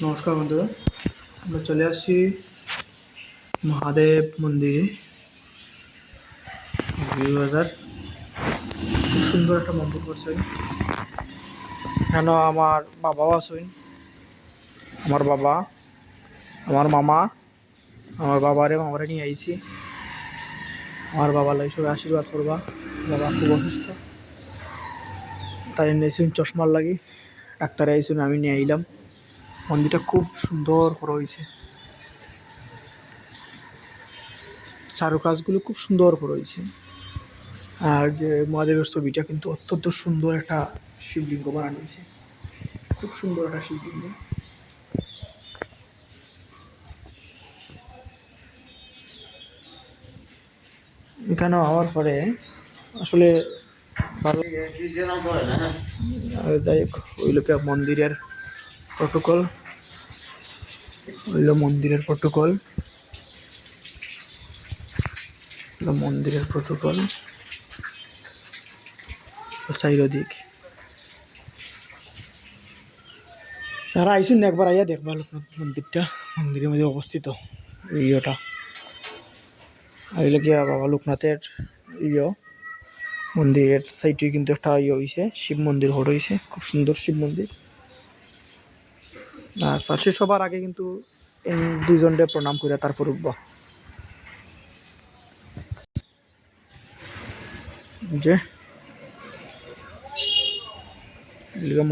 নমস্কার বন্ধুরা, আমরা চলে আসছি মহাদেব মন্দিরে। বাজার খুব সুন্দর একটা মন্দির করছে। কেন আমার বাবাও আসুন, আমার বাবা, আমার মামা, আমার মামারে নিয়ে আইছি। আমার বাবার লাগে সবাই আশীর্বাদ করবা। বাবা খুব অসুস্থ, তাই নিয়েছেন চশমার লাগি। ডাক্তারে আইসুন, আমি নিয়ে আইলাম। মন্দিরটা খুব সুন্দর করা হয়েছে, চারুকাজগুলো খুব সুন্দর করা হয়েছে। আর যে মহাদেবের ছবিটা কিন্তু অত্যন্ত সুন্দর একটা শিবলিঙ্গ বানানো হয়েছে, খুব সুন্দর একটা শিবলিঙ্গ। এখানে হওয়ার পরে আসলে ভালো যাই হোক, ওইগুলো মন্দিরের প্রটোকল, ওইগুলো মন্দিরের প্রটোকল, মন্দিরের প্রটোকল চারিদিক। তারা আইসুন না, একবার আইয়া দেখবা লোকনাথ মন্দিরটা, মন্দিরের মধ্যে অবস্থিত ইয়েটা। এগুলো গিয়া বাবা লোকনাথের ইয়ে মন্দিরের সাইডে কিন্তু একটা ইয়ে হয়েছে, শিব মন্দির হয়ে রয়েছে, খুব সুন্দর শিব মন্দির। আর পাশে সবার আগে কিন্তু দুইজনকে প্রণাম করে তারপর উঠবা। যে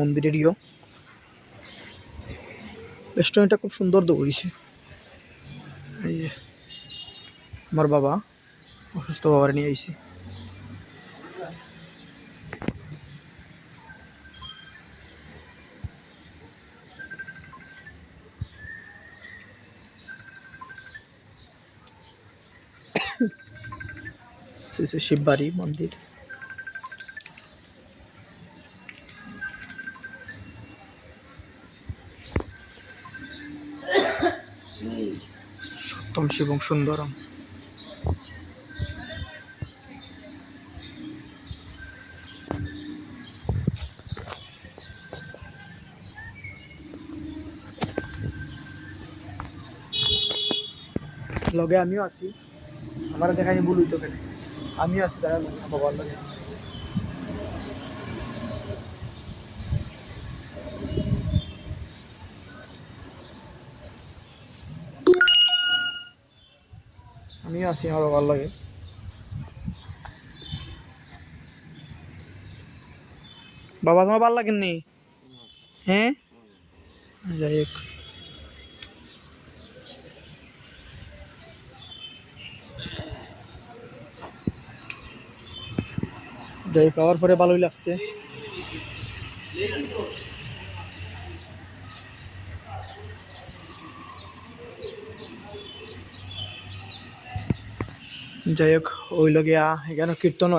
মন্দিরের ইয়ে রেস্টুরেন্টটা খুব সুন্দর দৌড়িয়েছে। এই যে আমার বাবা অসুস্থ, বাবার নিয়ে আইছি। শিববাড়ি মন্দির, সপ্তম শিবং সুন্দরম। লগে আমিও আছি, আমার দেখাই ভুল হইতো কেন, আমিও আছি তারা বাবার লগে। আমিও আছি আমার বাবার লগে। বাবা তোমার ভাল লাগেননি? হ্যাঁ, যাই হোক, যাই পাওয়ার পরে ভালোই লাগছে। যাই হোক, ওই লগিয়া এখানে কীর্তন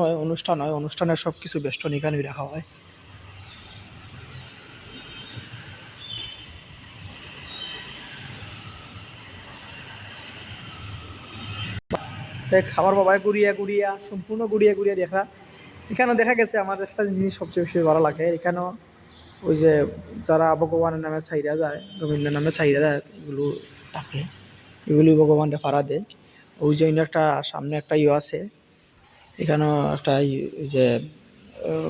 হয়, অনুষ্ঠান হয়, অনুষ্ঠানের সব কিছু বেষ্টন এখানেই রাখা হয়। দেখ আমার বাবাই সম্পূর্ণ ঘুরিয়া দেখা। এখানে দেখা গেছে আমার একটা জিনিস সবচেয়ে বেশি ভালো লাগে। এখানেও ওই যে যারা ভগবানের নামে চাইরা যায়, গোবিন্দের নামে চাইরা যায়, এগুলো থাকে, এগুলি ভগবানকে ফাড়া দেয়। ওই যে একটা সামনে একটা ইয়ে আছে, এখানেও একটা ওই যে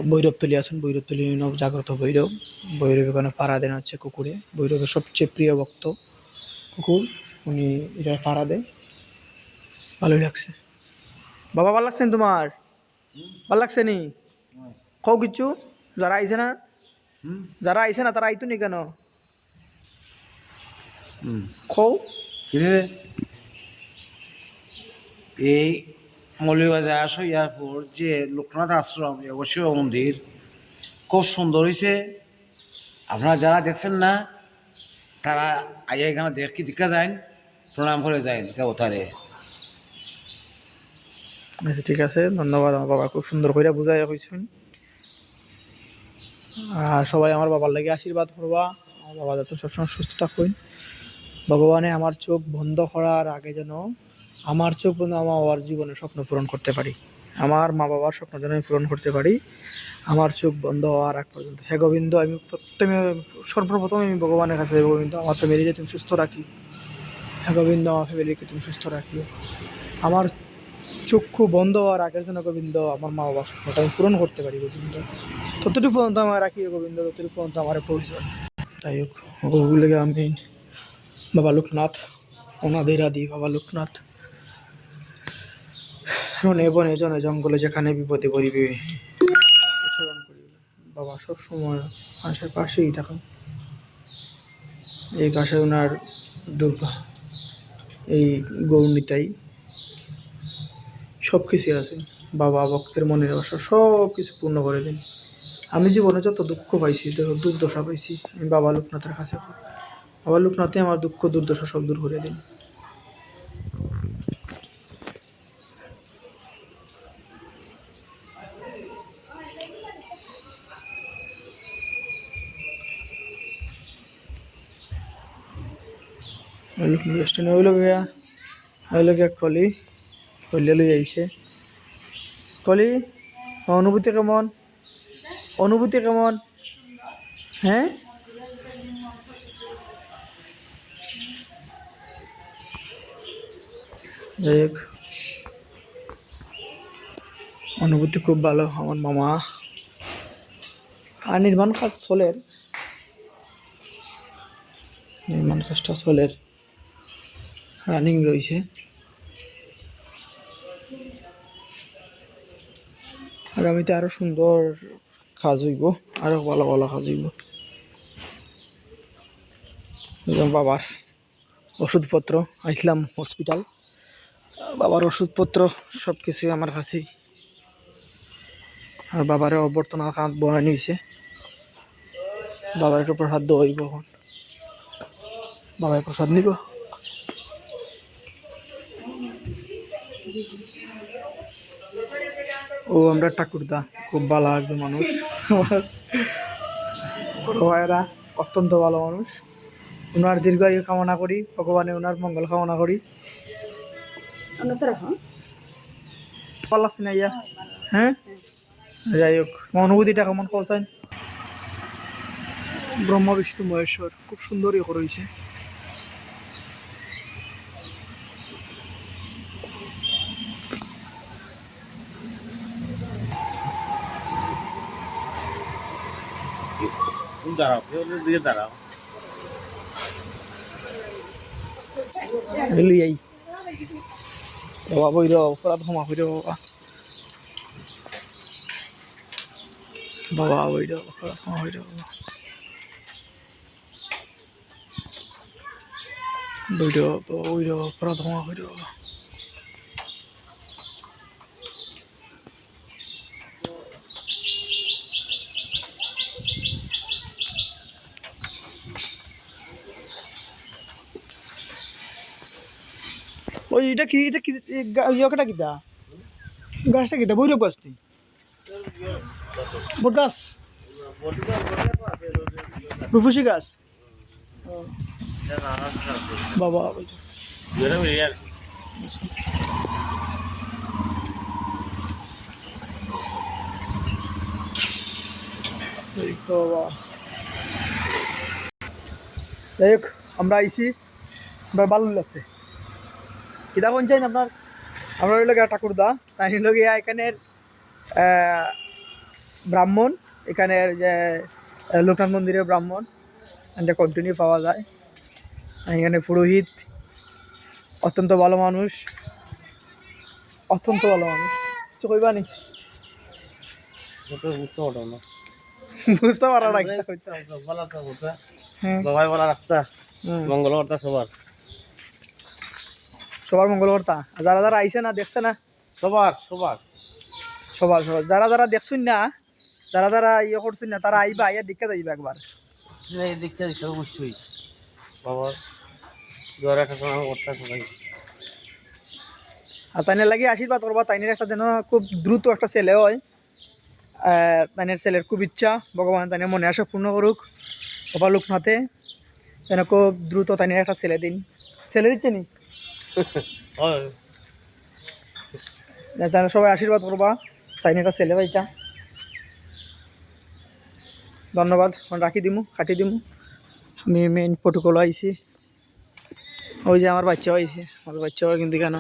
ভৈরবতলী আছেন, ভৈরবতলী জাগ্রত ভৈরব এখানে ফাড়া দেন হচ্ছে কুকুরে। ভৈরবের সবচেয়ে প্রিয় ভক্ত কুকুর, উনি এটা ফাড়া দেয়। ভালোই লাগছে। বাবা ভাল লাগছে তোমার? ভাল লাগছে নি? কও কিছু, যারা আইছে না, যারা আইছে না তারা আইতো নি কেন? কও। এই মৌলভীবাজার আসো এয়ারপোর্ট যে লোকনাথ আশ্রম শিব মন্দির খুব সুন্দর হয়েছে। আপনারা যারা দেখছেন না তারা আগে এখানে দেখা যায়, প্রণাম করে যায় দেবতারে। আচ্ছা ঠিক আছে, ধন্যবাদ। আমার বাবা খুব সুন্দর করে বুঝাই কইছেন। আর সবাই আমার বাবার লাগে আশীর্বাদ করবা, আমার বাবা যাতে সবসময় সুস্থ থাকুন। ভগবানে আমার চোখ বন্ধ করার আগে যেন আমার চোখ বন্ধ আমার বাবার জীবনে স্বপ্ন পূরণ করতে পারি। আমার মা বাবার স্বপ্ন যেন আমি পূরণ করতে পারি আমার চোখ বন্ধ হওয়ার আগ পর্যন্ত। হে গোবিন্দ, আমি প্রথমে সর্বপ্রথম আমি ভগবানের কাছে, হে গোবিন্দ আমার ফ্যামিলিকে তুমি সুস্থ রাখি, হে গোবিন্দ আমার ফ্যামিলিকে তুমি সুস্থ রাখি। আমার চক্ষু বন্ধ হওয়ার আগের জন্য গোবিন্দ আমার মা বাবার স্বপ্নটা আমি পূরণ করতে পারি গোবিন্দ। ততটুকু পর্যন্ত আমার রাখি গোবিন্দ, ততটুকু পর্যন্ত আমার প্রয়োজন। যাই হোক, ওগুলোকে আমি বাবা লোকনাথ, ওনাদের আদি বাবা লোকনাথ, বনে বনে জনে জঙ্গলে যেখানে বিপদে পড়িবে আমাকে স্মরণ করিবে। বাবা সবসময় মানুষের পাশেই থাকেন। এই পাশে ওনার দুর্গা, এই গৌরনীতাই সব কিছু আছে। বাবা ভক্তের মনের আশা সব কিছু পূর্ণ করে দিন। আমি জীবনে যত দুঃখ পাইছি, যত দুর্দশা পাইছি, আমি বাবা লোকনাথের কাছে পাই। বাবা লোকনাথে আমার দুঃখ দুর্দশা সব দূর করে দিন। রেস্টুরেন্ট হইল গিয়া কলি কলিয়া লই আইছে। কলি, অনুভূতি কেমন? অনুভূতি কেমন? হ্যাঁ, যাই হোক, অনুভূতি খুব ভালো। আমার মামা আর নির্মাণ কাজ চলের, নির্মাণ কাজটা চলের, রানিং রয়েছে। আগামীতে আরো সুন্দর কাজ হইব, আরো ভালো ভালো কাজ হইব। বাবার ওষুধপত্র, আইছিলাম হসপিটাল, বাবার ওষুধপত্র সব কিছুই আমার কাছেই। আর বাবারে অভ্যর্থনার কাঁধ বনাই নিয়েছে। বাবার একটু প্রসাদ দইব এখন, বাবাই প্রসাদ নিব। ও আমরা ঠাকুরদা খুব ভালো একজন মানুষ, আমার বড় ভাইয়েরা অত্যন্ত ভালো মানুষ। ওনার দীর্ঘায়ু কামনা করি, ভগবানে ওনার মঙ্গল কামনা করি। ভালো লাগছে না ইয়া? হ্যাঁ, যাই হোক, অনুভূতিটা কেমন পৌঁছায়? ব্রহ্মা বিষ্ণু মহেশ্বর খুব সুন্দরই রয়েছে। দাঁড়াও, দিকে দাঁড়াও। লিয়াই বাবা বইর অপরাধ ক্ষমা কইর বাবা, বাবা বইর অপরাধ ক্ষমা কইর বাবা, বইর বইর অপরাধ ক্ষমা কইর বাবা। ওই এটা কি ইয়কাটা কিতা গাছটা কিতা বৈরব গাছ তুই বট গাছ রুফুসি গাছ বাবা বাবা। যাই হোক, আমরা আইসি, আমরা ভালো লাগছে। কিতা বলছেন আপনার? আমরা হইল গিয়া ঠাকুরদা, তাই হইল গিয়া এখানের ব্রাহ্মণ, এখানের যে লোকনাথ মন্দিরের ব্রাহ্মণ, এটা কন্টিনিউ পাওয়া যায়। এখানে পুরোহিত অত্যন্ত ভালো মানুষ, অত্যন্ত ভালো মানুষ। কিছু কইবা নি? বুঝতে পারা না সবার মঙ্গলকর্তা। যারা যারা আইছে না দেখছে না, সবার সবার সবার সবার যারা যারা দেখছুন না, যারা যারা ইয়ে করছুন না, তারা আইবা, আইয়া দেখতে যাইবা একবার। দেখতে অবশ্যই বাবার দ্বারা করতে সবাই। আর তাইনের লাগে আশীর্বাদ করবা, তাইনের একটা যেন খুব দ্রুত একটা ছেলে হয়। তাইনের ছেলের খুব ইচ্ছা, ভগবান তাইনের মনে আশা পূর্ণ করুক। বাবা লোকনাথে যেন খুব দ্রুত তাইনের একটা ছেলে দিন। ছেলের ইচ্ছে নি? তাহলে সবাই আশীর্বাদ করবা তাই একটা ছেলে ভাইটা। ধন্যবাদ, রাখি দিমু, কাটি দিমু। আমি মেইন প্রোটোকল আইছি। ওই যে আমার বাচ্চাও আইছে, আমার বাচ্চাও কিন্তু কেন